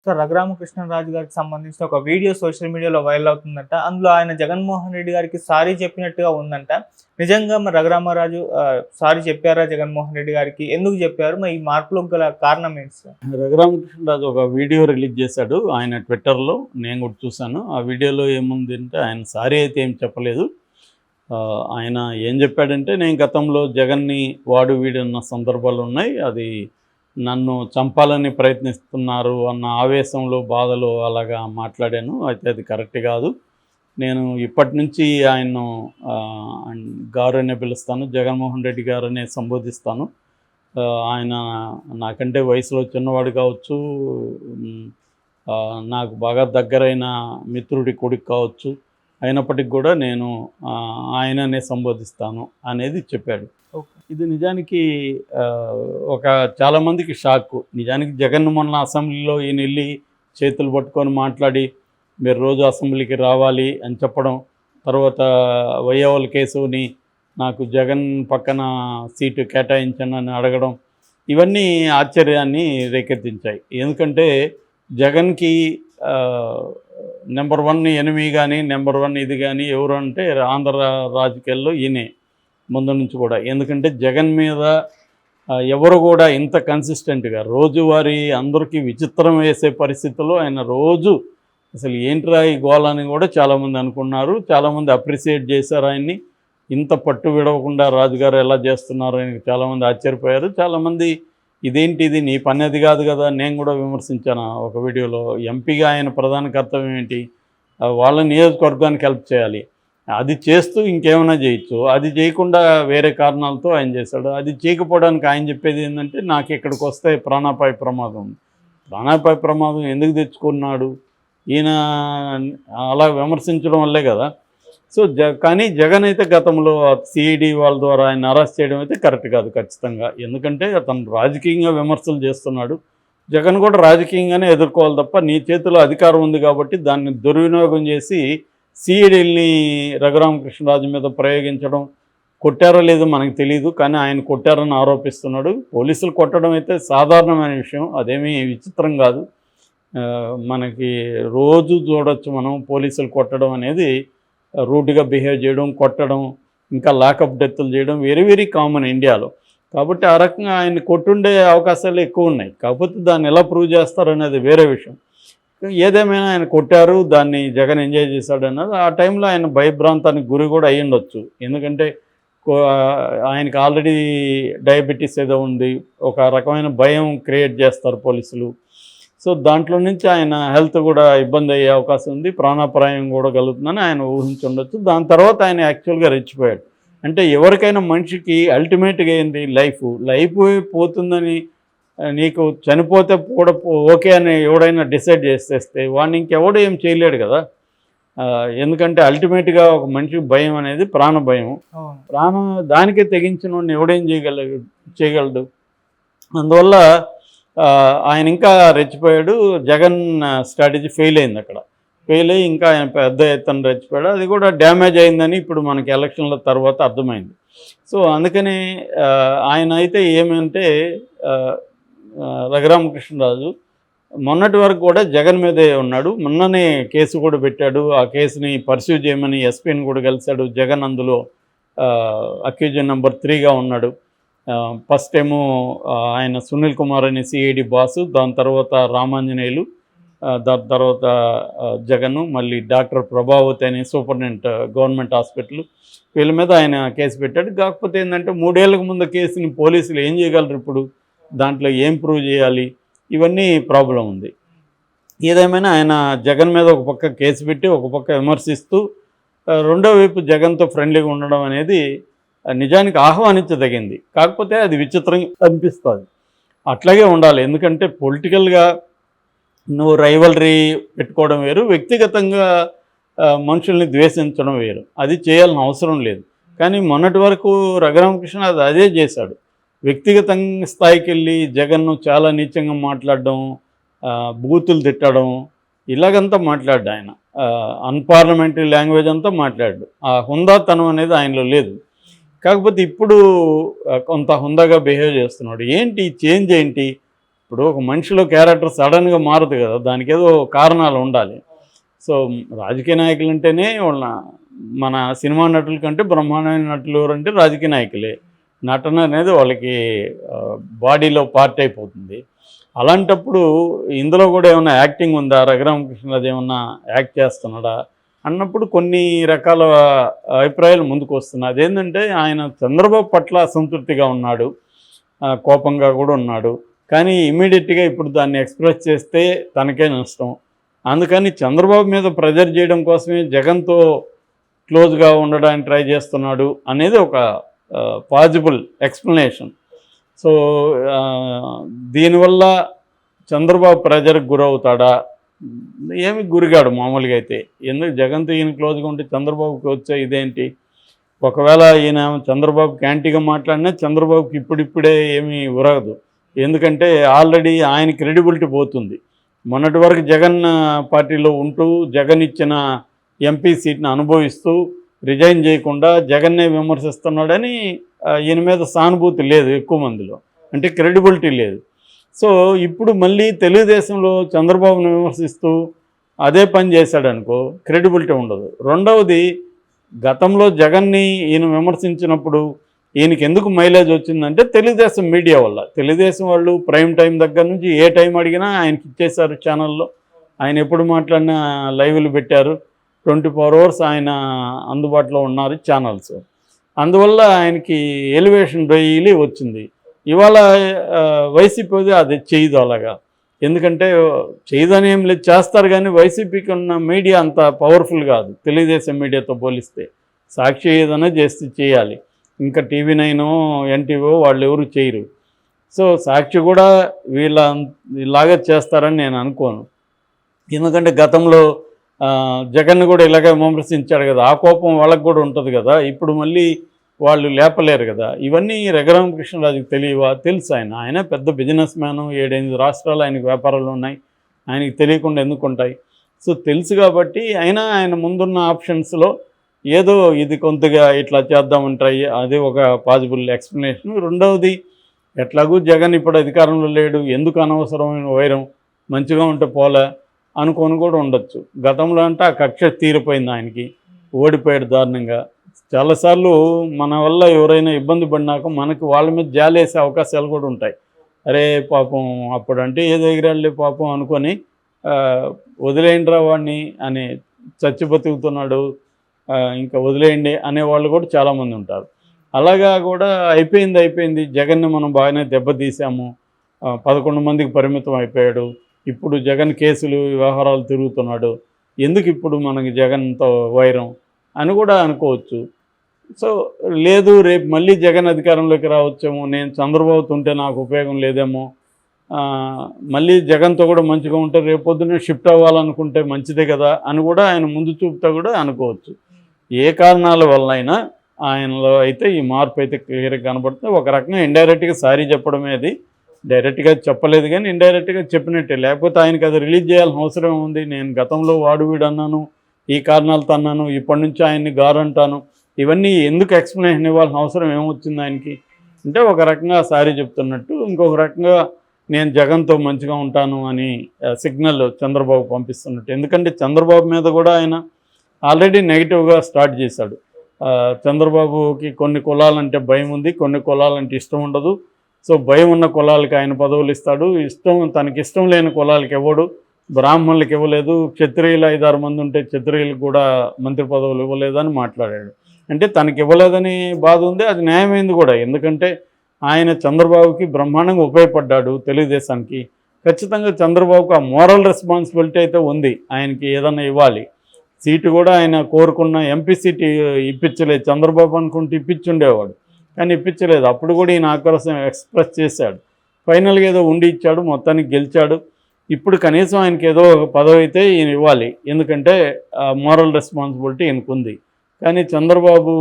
So 'Raghuramakrishnaraju' గారికి సంబంధించిన ఒక వీడియో సోషల్ మీడియాలో వైరల్ అవుతుందంట. అందులో ఆయన జగన్మోహన్ రెడ్డి గారికి సారీ చెప్పినట్టుగా ఉందంట. నిజంగా మరి రఘురామరాజు సారీ చెప్పారా జగన్మోహన్ రెడ్డి గారికి? ఎందుకు చెప్పారు? మరి ఈ మార్పులకు గల కారణం ఏంటి సార్? రఘురామకృష్ణరాజు ఒక వీడియో రిలీజ్ చేశాడు ఆయన ట్విట్టర్లో. నేను కూడా చూశాను. ఆ వీడియోలో ఏముంది అంటే ఆయన సారీ అయితే ఏం చెప్పలేదు. ఆయన ఏం చెప్పాడంటే, నేను గతంలో జగన్ని వాడు వీడు అన్న సందర్భాలు ఉన్నాయి. అది నన్ను చంపాలని ప్రయత్నిస్తున్నారు అన్న ఆవేశంలో, బాధలో అలాగా మాట్లాడాను. అయితే అది కరెక్ట్ కాదు. నేను ఇప్పటి నుంచి ఆయన్ను గారు అనే పిలుస్తాను, జగన్మోహన్ రెడ్డి గారనే సంబోధిస్తాను. ఆయన నాకంటే వయసులో చిన్నవాడు కావచ్చు, నాకు బాగా దగ్గరైన మిత్రుడి కొడుకు కావచ్చు, అయినప్పటికి కూడా నేను ఆయననే సంబోధిస్తాను అనేది చెప్పాడు. ఇది నిజానికి ఒక చాలామందికి షాక్. నిజానికి జగన్ మొన్న అసెంబ్లీలో ఈయన వెళ్ళి చేతులు పట్టుకొని మాట్లాడి, మీరు రోజు అసెంబ్లీకి రావాలి అని చెప్పడం, తర్వాత వయ్యవల్ కేసుని నాకు జగన్ పక్కన సీటు కేటాయించండి అని అడగడం, ఇవన్నీ ఆశ్చర్యాన్ని రేకెత్తించాయి. ఎందుకంటే జగన్కి నెంబర్ 1 ఎనిమి కానీ, నెంబర్ 1 ఇది కానీ ఎవరు అంటే ఆంధ్ర రాజకీయాల్లో ఈయనే ముందు నుంచి కూడా. ఎందుకంటే జగన్ మీద ఎవరు కూడా ఇంత కన్సిస్టెంట్గా రోజువారీ అందరికీ విచిత్రం వేసే పరిస్థితుల్లో ఆయన రోజు అసలు ఏంట్రా ఈ గోళ అని కూడా చాలామంది అనుకున్నారు. చాలామంది అప్రిషియేట్ చేశారు ఆయన్ని. ఇంత పట్టు విడవకుండా రాజుగారు ఎలా చేస్తున్నారు అని చాలామంది ఆశ్చర్యపోయారు. చాలామంది ఇదేంటి, ఇది నీ పని అది కాదు కదా, నేను కూడా విమర్శించాను ఒక వీడియోలో. ఎంపీగా ఆయన ప్రధాన కర్తవ్యం ఏంటి? వాళ్ళ నియోజకవర్గానికి హెల్ప్ చేయాలి. అది చేస్తూ ఇంకేమైనా చేయొచ్చు. అది చేయకుండా వేరే కారణాలతో ఆయన చేశాడు. అది చేయకపోవడానికి ఆయన చెప్పేది ఏంటంటే, నాకు ఇక్కడికి వస్తే ప్రాణాపాయ ప్రమాదం ఉంది. ప్రాణాపాయ ప్రమాదం ఎందుకు తెచ్చుకున్నాడు? ఈయన అలా విమర్శించడం వల్లే కదా. సో కానీ జగన్ అయితే గతంలో సిఐడి వాళ్ళ ద్వారా ఆయన అరెస్ట్ చేయడం అయితే కరెక్ట్ కాదు ఖచ్చితంగా. ఎందుకంటే అతను రాజకీయంగా విమర్శలు చేస్తున్నాడు. జగన్ కూడా రాజకీయంగానే ఎదుర్కోవాలి తప్ప, నీ చేతిలో అధికారం ఉంది కాబట్టి దాన్ని దుర్వినియోగం చేసి సిఐడిని రఘురామకృష్ణరాజు మీద ప్రయోగించడం, కొట్టారో లేదో మనకు తెలియదు, కానీ ఆయన కొట్టారని ఆరోపిస్తున్నాడు. పోలీసులు కొట్టడం అయితే సాధారణమైన విషయం, అదేమీ విచిత్రం కాదు. మనకి రోజు చూడొచ్చు మనం పోలీసులు కొట్టడం అనేది, రూడ్గా బిహేవ్ చేయడం, కొట్టడం, ఇంకా లాకప్ డెత్తులు చేయడం వెరీ వెరీ కామన్ ఇండియాలో. కాబట్టి ఆ రకంగా ఆయన కొట్టుండే అవకాశాలు ఎక్కువ ఉన్నాయి. కాకపోతే దాన్ని ఎలా ప్రూవ్ చేస్తారనేది వేరే విషయం. ఏదేమైనా ఆయన కొట్టారు, దాన్ని జగన్ ఎంజాయ్ చేశాడు అన్నది ఆ టైంలో ఆయన భయభ్రాంతానికి గురి కూడా అయ్యి ఉండొచ్చు. ఎందుకంటే ఆయనకి ఆల్రెడీ డయాబెటీస్ ఏదో ఉంది, ఒక రకమైన భయం క్రియేట్ చేస్తారు పోలీసులు. సో దాంట్లో నుంచి ఆయన హెల్త్ కూడా ఇబ్బంది అయ్యే అవకాశం ఉంది, ప్రాణాపాయం కూడా కలుగుతుందని ఆయన ఊహించుండొచ్చు. దాని తర్వాత ఆయన యాక్చువల్గా రెచ్చిపోయాడు. అంటే ఎవరికైనా మనిషికి అల్టిమేట్గా ఏంది, లైఫ్ పోతుందని, నీకు చనిపోతే కూడా ఓకే అని ఎవడైనా డిసైడ్ చేసేస్తే వాడిని ఇంకెవడు ఏం చేయలేడు కదా. ఎందుకంటే అల్టిమేట్గా ఒక మనిషికి భయం అనేది ప్రాణ భయం. ప్రాణం దానికే తెగించిన వాడిని ఎవడేం చేయగలడు. అందువల్ల ఆయన ఇంకా రెచ్చిపోయాడు. జగన్ స్ట్రాటజీ ఫెయిల్ అయింది. అక్కడ ఫెయిల్ అయ్యి ఇంకా ఆయన పెద్ద ఎత్తున రెచ్చిపోయాడు. అది కూడా డ్యామేజ్ అయిందని ఇప్పుడు మనకి ఎలక్షన్ల తర్వాత అర్థమైంది. సో అందుకని ఆయన అయితే ఏమంటే, రఘురామకృష్ణరాజు మొన్నటి వరకు కూడా జగన్ మీదే ఉన్నాడు. మొన్ననే కేసు కూడా పెట్టాడు. ఆ కేసుని పర్స్యూ చేయమని ఎస్పీని కూడా కలిశాడు. జగన్ అందులో అక్యూజన్ నెంబర్ 3గా ఉన్నాడు. ఫస్ట్ ఏమో ఆయన సునీల్ కుమార్ అనే సిఐడి బాసు, దాని తర్వాత రామాంజనేయులు, దాని తర్వాత జగన్, మళ్ళీ డాక్టర్ ప్రభావతి అనే సూపరింటెండెంట్ గవర్నమెంట్ హాస్పిటల్, వీళ్ళ మీద ఆయన కేసు పెట్టాడు. కాకపోతే ఏంటంటే 3 ఏళ్లకు ముందు కేసుని పోలీసులు ఏం చేయగలరు, ఇప్పుడు దాంట్లో ఏం ప్రూవ్ చేయాలి, ఇవన్నీ ప్రాబ్లం ఉంది. ఏదేమైనా ఆయన జగన్ మీద ఒక పక్క కేసు పెట్టి ఒక పక్క విమర్శిస్తూ రెండో వైపు జగన్తో ఫ్రెండ్లీగా ఉండడం అనేది నిజానికి ఆహ్వానించదగింది. కాకపోతే అది విచిత్రంగా అనిపిస్తుంది. అట్లాగే ఉండాలి. ఎందుకంటే పొలిటికల్గా నువ్వు రైవలరీ పెట్టుకోవడం వేరు, వ్యక్తిగతంగా మనుషుల్ని ద్వేషించడం వేరు. అది చేయాల్సిన అవసరం లేదు. కానీ మొన్నటి వరకు రఘురామకృష్ణ అదే చేశాడు. వ్యక్తిగత స్థాయికి వెళ్ళి జగన్ను చాలా నీచంగా మాట్లాడడం, బూతులు తిట్టడం, ఇలాగంతా మాట్లాడ్డు ఆయన. అన్పార్లమెంటరీ లాంగ్వేజ్ అంతా మాట్లాడు. ఆ హుందాతనం అనేది ఆయనలో లేదు. కాకపోతే ఇప్పుడు కొంత హుందాగా బిహేవ్ చేస్తున్నాడు. ఏంటి చేంజ్ ఏంటి? ఇప్పుడు ఒక మనిషిలో క్యారెక్టర్ సడన్గా మారదు కదా, దానికి ఏదో కారణాలు ఉండాలి. సో రాజకీయ నాయకులు అంటేనే వాళ్ళ మన సినిమా నటుల కంటే బ్రహ్మాండమైన నటులు ఎవరంటే రాజకీయ నాయకులే. నటన అనేది వాళ్ళకి బాడీలో పార్ట్ అయిపోతుంది. అలాంటప్పుడు ఇందులో కూడా ఏమైనా యాక్టింగ్ ఉందా, రఘురామకృష్ణరాజు ఏమన్నా యాక్ట్ చేస్తున్నాడా అన్నప్పుడు కొన్ని రకాల అభిప్రాయాలు ముందుకు వస్తున్నాయి. అదేంటంటే ఆయన చంద్రబాబు పట్ల అసంతృప్తిగా ఉన్నాడు, కోపంగా కూడా ఉన్నాడు. కానీ ఇమీడియట్గా ఇప్పుడు దాన్ని ఎక్స్ప్రెస్ చేస్తే తనకే నష్టం. అందుకని చంద్రబాబు మీద ప్రెజర్ చేయడం కోసమే జగన్తో క్లోజ్గా ఉండడానికి ట్రై చేస్తున్నాడు అనేది ఒక పాజిబుల్ ఎక్స్ప్లెనేషన్. సో దీనివల్ల చంద్రబాబు ప్రెజర్కి గురవుతాడా? ఏమి గురిగాడు మామూలుగా అయితే. ఎందుకు జగన్తో ఈయన క్లోజ్గా ఉంటే చంద్రబాబుకి వచ్చే ఇదేంటి? ఒకవేళ ఈయన చంద్రబాబుకి యాంటీగా మాట్లాడినా చంద్రబాబుకి ఇప్పుడిప్పుడే ఏమీ ఉరగదు. ఎందుకంటే ఆల్రెడీ ఆయన క్రెడిబిలిటీ పోతుంది. మొన్నటి వరకు జగన్ పార్టీలో ఉంటూ జగన్ ఇచ్చిన ఎంపీ సీట్ని అనుభవిస్తూ రిజైన్ చేయకుండా జగన్నే విమర్శిస్తున్నాడని ఈయన మీద సానుభూతి లేదు ఎక్కువ మందిలో, అంటే క్రెడిబిలిటీ లేదు. సో ఇప్పుడు మళ్ళీ తెలుగుదేశంలో చంద్రబాబును విమర్శిస్తూ అదే పని చేశాడనుకో క్రెడిబిలిటీ ఉండదు. రెండవది, గతంలో జగన్ని ఈయన విమర్శించినప్పుడు ఈయనకి ఎందుకు మైలేజ్ వచ్చిందంటే తెలుగుదేశం మీడియా వల్ల. తెలుగుదేశం వాళ్ళు ప్రైమ్ టైం దగ్గర నుంచి ఏ టైం అడిగినా ఆయనకి ఇచ్చేశారు ఛానల్లో. ఆయన ఎప్పుడు మాట్లాడినా లైవ్లు పెట్టారు. 24 hours ఆయన అందుబాటులో ఉన్నారు ఛానల్స్. అందువల్ల ఆయనకి ఎలివేషన్ డైలీ వచ్చింది. ఇవాళ వైసీపీ అది చేయదు అలాగా. ఎందుకంటే చేయదని ఏం లేదు, చేస్తారు. కానీ వైసీపీకి ఉన్న మీడియా అంత పవర్ఫుల్ కాదు తెలుగుదేశం మీడియాతో పోలిస్తే. సాక్షి ఏదైనా చేయాలి, ఇంకా TV9 NTV వాళ్ళు ఎవరు చేయరు. సో సాక్షి కూడా ఇలాగా చేస్తారని నేను అనుకోను. ఎందుకంటే గతంలో జగన్ కూడా ఇలాగే విమర్శించాడు కదా, ఆ కోపం వాళ్ళకు కూడా ఉంటుంది కదా. ఇప్పుడు మళ్ళీ వాళ్ళు లేపలేరు కదా. ఇవన్నీ రఘురామకృష్ణరాజుకి తెలియవా? తెలుసు. ఆయన పెద్ద బిజినెస్ మ్యాను, 7-8 రాష్ట్రాలు ఆయనకు వ్యాపారాలు ఉన్నాయి. ఆయనకి తెలియకుండా ఎందుకు ఉంటాయి? సో తెలుసు కాబట్టి ఆయన ముందున్న ఆప్షన్స్లో ఏదో ఇది కొంతగా ఇట్లా చేద్దామని ట్రై, అది ఒక పాజిబుల్ ఎక్స్ప్లెనేషన్. రెండవది, ఎట్లాగూ జగన్ ఇప్పుడు అధికారంలో లేడు, ఎందుకు అనవసరమైన వైరం, మంచిగా ఉంటే పోలే అనుకొని కూడా ఉండొచ్చు. గతంలో అంటే ఆ కక్ష తీరిపోయింది, ఆయనకి ఓడిపోయాడు దారుణంగా. చాలాసార్లు మన వల్ల ఎవరైనా ఇబ్బంది పడినాక మనకి వాళ్ళ మీద జాలేసే అవకాశాలు కూడా ఉంటాయి. అరే పాపం అప్పుడంటే ఏదో ఎగిరాళ్ళే పాపం అనుకొని వదిలేయండిరా వాడిని అని, చచ్చి బతుకుతున్నాడు ఇంకా వదిలేయండి అనేవాళ్ళు కూడా చాలామంది ఉంటారు. అలాగా కూడా అయిపోయింది. జగన్ని మనం బాగానే దెబ్బతీసాము, 11 మందికి పరిమితం అయిపోయాడు. ఇప్పుడు జగన్ కేసులు వ్యవహారాలు తిరుగుతున్నాడు, ఎందుకు ఇప్పుడు మనకి జగన్తో వైరం అని కూడా అనుకోవచ్చు. సో లేదు, రేపు మళ్ళీ జగన్ అధికారంలోకి రావచ్చేమో, నేను చంద్రబాబుతో ఉంటే నాకు ఉపయోగం లేదేమో, మళ్ళీ జగన్తో కూడా మంచిగా ఉంటే రేపు పొద్దున్నే షిఫ్ట్ అవ్వాలనుకుంటే మంచిదే కదా అని కూడా ఆయన ముందు చూపుతో కూడా అనుకోవచ్చు. ఏ కారణాల వల్ల అయినా ఆయనలో అయితే ఈ మార్పు అయితే క్లియర్గా కనబడుతుంది. ఒక రకంగా ఇండైరెక్ట్గా సారీ చెప్పడమే, అది డైరెక్ట్గా చెప్పలేదు కానీ ఇండైరెక్ట్గా చెప్పినట్టే. లేకపోతే ఆయనకి అది రిలీజ్ చేయాల్సిన అవసరం ఉంది. నేను గతంలో వాడు వీడు అన్నాను, ఈ కారణాలతో అన్నాను, ఇప్పటి నుంచి ఆయన్ని గారంటాను, ఇవన్నీ ఎందుకు ఎక్స్ప్లెనేషన్ ఇవ్వాల్సిన అవసరం ఏమొచ్చింది ఆయనకి? అంటే ఒక రకంగా సారీ చెప్తున్నట్టు, ఇంకొక రకంగా నేను జగన్తో మంచిగా ఉంటాను అని సిగ్నల్ చంద్రబాబు పంపిస్తున్నట్టు. ఎందుకంటే చంద్రబాబు మీద కూడా ఆయన ఆల్రెడీ నెగిటివ్గా స్టార్ట్ చేశాడు. చంద్రబాబుకి కొన్ని కులాలంటే భయం ఉంది, కొన్ని కులాలంటే ఇష్టం ఉండదు. సో భయం ఉన్న కులాలకి ఆయన పదవులు ఇస్తాడు, తనకి ఇష్టం లేని కులాలకి ఇవ్వడు. బ్రాహ్మణులకు ఇవ్వలేదు, క్షత్రియులు 5-6 మంది ఉంటే క్షత్రియులకు కూడా మంత్రి పదవులు ఇవ్వలేదని మాట్లాడాడు. అంటే తనకి ఇవ్వలేదని బాధ ఉంది, అది న్యాయమైంది కూడా. ఎందుకంటే ఆయన చంద్రబాబుకి బ్రహ్మాండంగా ఉపయోగపడ్డాడు తెలుగుదేశానికి. ఖచ్చితంగా చంద్రబాబుకు ఆ మోరల్ రెస్పాన్సిబిలిటీ అయితే ఉంది, ఆయనకి ఏదన్నా ఇవ్వాలి. సీటు కూడా ఆయన కోరుకున్న ఎంపీ సీటు ఇప్పించలేదు. చంద్రబాబు అనుకుంటే ఇప్పించుండేవాడు, కానీ ఇప్పించలేదు. అప్పుడు కూడా ఈయన ఆక్రోశం ఎక్స్ప్రెస్ చేశాడు. ఫైనల్గా ఏదో ఉండి ఇచ్చాడు, మొత్తానికి గెలిచాడు. ఇప్పుడు కనీసం ఆయనకి ఏదో ఒక పదవి అయితే ఈయన ఇవ్వాలి, ఎందుకంటే మోరల్ రెస్పాన్సిబిలిటీ ఈయనకు ఉంది. కానీ చంద్రబాబు